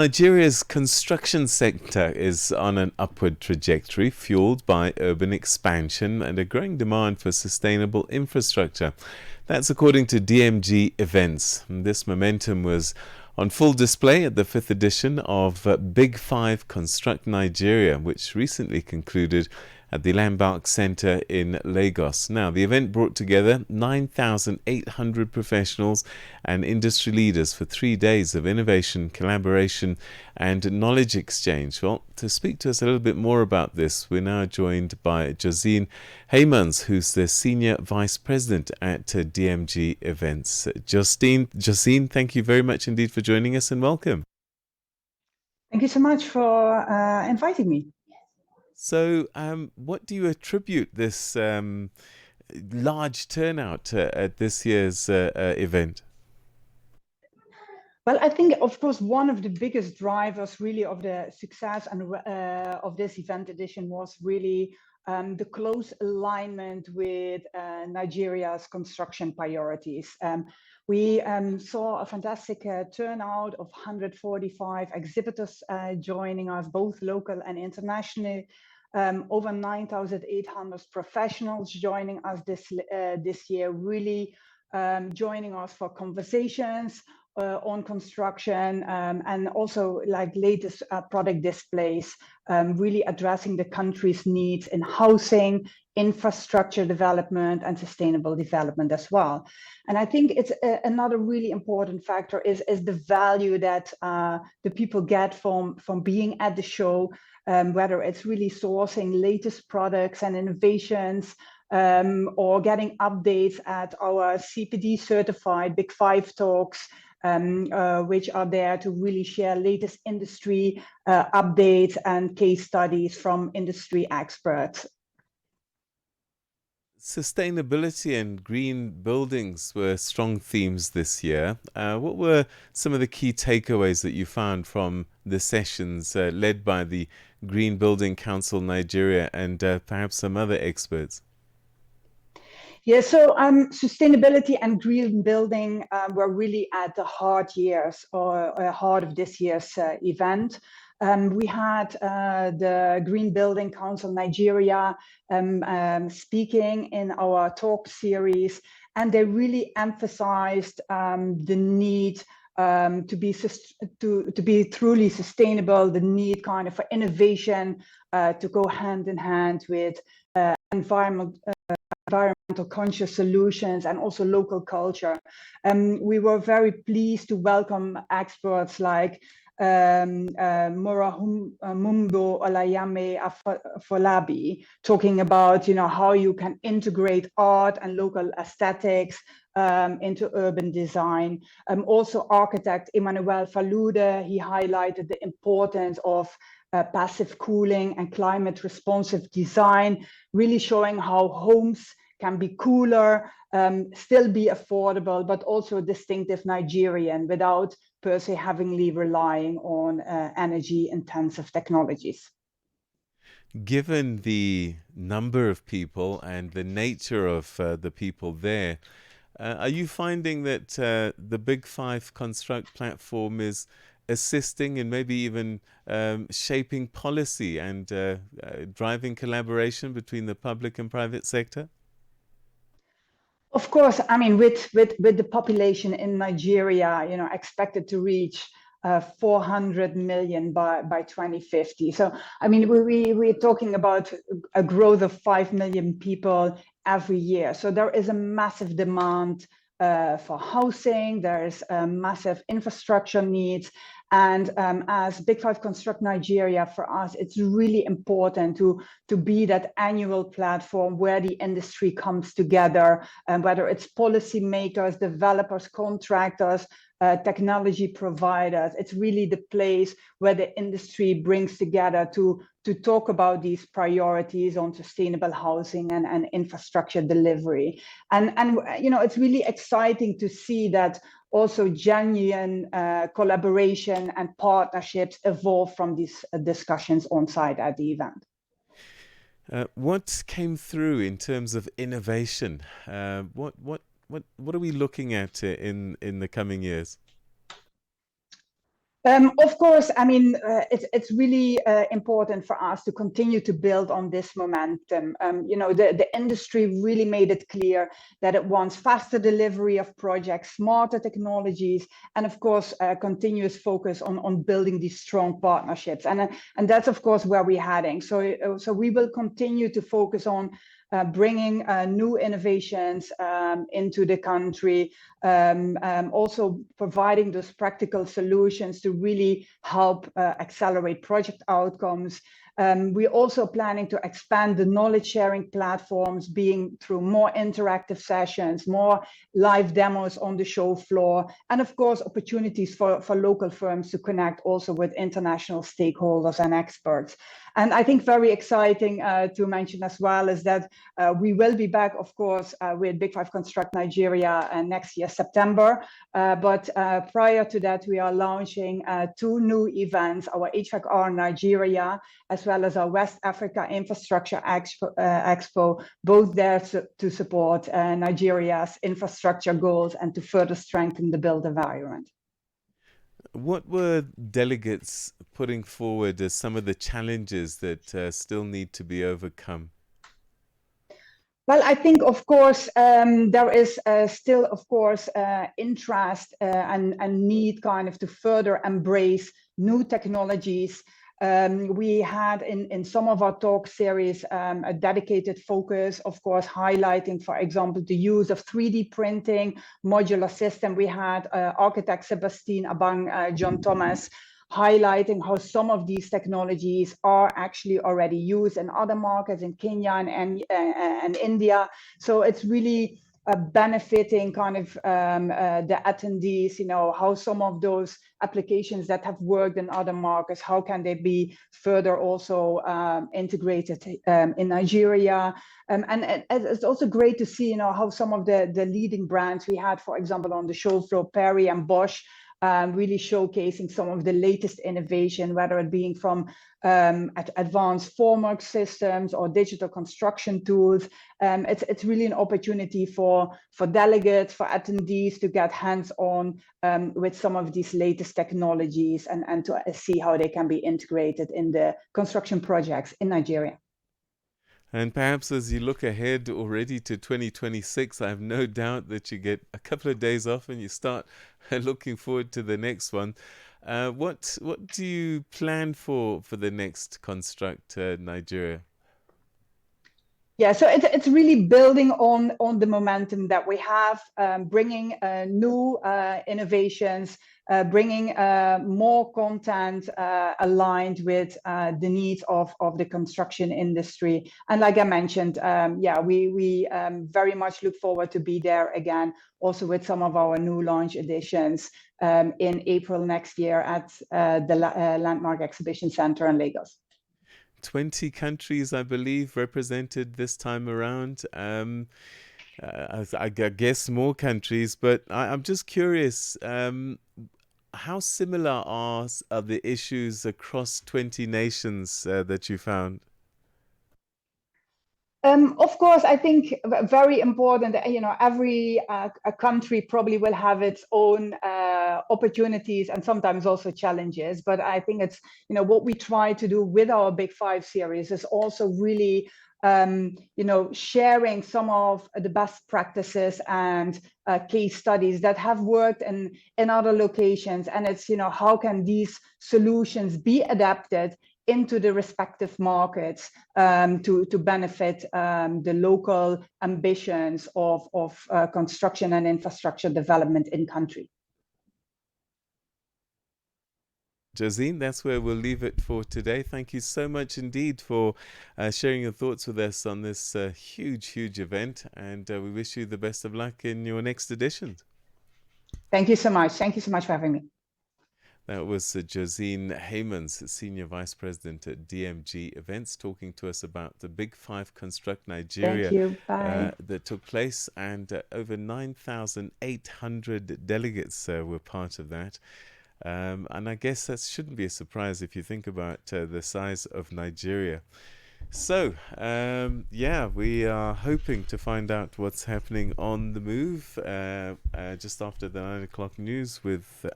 Nigeria's construction sector is on an upward trajectory, fueled by urban expansion and a growing demand for sustainable infrastructure. That's according to DMG Events. And this momentum was on full display at the fifth edition of Big Five Construct Nigeria, which recently concluded at the Landmark Centre in Lagos. Now, the event brought together 9,800 professionals and industry leaders for 3 days of innovation, collaboration, and knowledge exchange. Well, to speak to us a little bit more about this, we're now joined by Josine Heijmans, who's the Senior Vice President at DMG Events. Josine, thank you very much indeed for joining us and welcome. Thank you so much for inviting me. So, what do you attribute this large turnout at this year's event? Well, I think, of course, one of the biggest drivers really of the success and of this event edition was really the close alignment with Nigeria's construction priorities. We saw a fantastic turnout of 145 exhibitors joining us, both local and international. Over 9,800 professionals joining us this year, really joining us for conversations on construction and also like latest product displays, really addressing the country's needs in housing, infrastructure development, and sustainable development as well. And I think it's another really important factor is the value that the people get from being at the show, whether it's really sourcing latest products and innovations, or getting updates at our CPD certified Big Five talks, which are there to really share latest industry updates and case studies from industry experts. Sustainability and green buildings were strong themes this year. What were some of the key takeaways that you found from the sessions led by the Green Building Council Nigeria and perhaps some other experts? Yeah, so sustainability and green building were really at the heart of this year's event. We had the Green Building Council Nigeria speaking in our talk series, and they really emphasized the need to be truly sustainable, the need kind of for innovation to go hand in hand with environmental conscious solutions and also local culture. We were very pleased to welcome experts like Mumbo Olayame Afolabi, talking about how you can integrate art and local aesthetics into urban design. Also architect Emmanuel Falude, he highlighted the importance of passive cooling and climate responsive design, really showing how homes can be cooler, still be affordable, but also distinctive Nigerian without per se heavily relying on energy intensive technologies. Given the number of people and the nature of the people there, are you finding that the Big Five Construct platform is assisting and maybe even shaping policy and driving collaboration between the public and private sector? Of course, I mean, with the population in Nigeria, expected to reach 400 million by 2050. So, I mean, we're talking about a growth of 5 million people every year. So there is a massive demand for housing, there's massive infrastructure needs. And as Big Five Construct Nigeria, for us, it's really important to be that annual platform where the industry comes together, and whether it's policymakers, developers, contractors, technology providers. It's really the place where the industry brings together to talk about these priorities on sustainable housing and infrastructure delivery. And it's really exciting to see that also genuine collaboration and partnerships evolve from these discussions on site at the event. What came through in terms of innovation? What are we looking at in the coming years? Of course, I mean, it's really important for us to continue to build on this momentum. The industry really made it clear that it wants faster delivery of projects, smarter technologies, and of course, continuous focus on building these strong partnerships. And that's, of course, where we're heading. So we will continue to focus on bringing new innovations into the country, also providing those practical solutions to really help accelerate project outcomes. We're also planning to expand the knowledge sharing platforms, being through more interactive sessions, more live demos on the show floor, and of course, opportunities for local firms to connect also with international stakeholders and experts. And I think very exciting to mention as well is that we will be back, of course, with Big Five Construct Nigeria next year, September. But prior to that, we are launching two new events, our HVAC-R Nigeria, as well as our West Africa Infrastructure Expo, both there to support Nigeria's infrastructure goals and to further strengthen the built environment. What were delegates putting forward as some of the challenges that still need to be overcome? Well, I think, of course, there is still, of course, interest and need kind of to further embrace new technologies. We had in some of our talk series a dedicated focus, of course, highlighting, for example, the use of 3D printing, modular system. We had architect Sebastien Abang, John Thomas, highlighting how some of these technologies are actually already used in other markets in Kenya and India. So it's really benefiting kind of the attendees, how some of those applications that have worked in other markets, how can they be further also integrated in Nigeria. And it's also great to see, how some of the leading brands we had, for example, on the show floor, Perry and Bosch, really showcasing some of the latest innovation, whether it being from advanced formwork systems or digital construction tools. It's really an opportunity for delegates, for attendees to get hands-on with some of these latest technologies and to see how they can be integrated in the construction projects in Nigeria. And perhaps as you look ahead already to 2026, I have no doubt that you get a couple of days off and you start looking forward to the next one. What do you plan for the next Construct Nigeria? Yeah, so it's really building on the momentum that we have, bringing new innovations, bringing more content aligned with the needs of the construction industry. And like I mentioned, we very much look forward to be there again, also with some of our new launch editions in April next year at the Landmark Exhibition Center in Lagos. 20 countries, I believe, represented this time around. I guess more countries, but I'm just curious, how similar are the issues across 20 nations that you found? Of course, I think very important, every a country probably will have its own opportunities and sometimes also challenges. But I think it's, what we try to do with our Big Five series is also really, sharing some of the best practices and case studies that have worked in other locations. And it's, how can these solutions be adapted into the respective markets to benefit the local ambitions of construction and infrastructure development in country. Josine, that's where we'll leave it for today. Thank you so much indeed for sharing your thoughts with us on this huge event, and we wish you the best of luck in your next editions. Thank you so much. Thank you so much for having me. That was Josine Heijmans, Senior Vice President at DMG Events, talking to us about the Big Five Construct Nigeria that took place, and over 9,800 delegates were part of that. And I guess that shouldn't be a surprise if you think about the size of Nigeria. So, we are hoping to find out what's happening on the move just after the 9 o'clock news with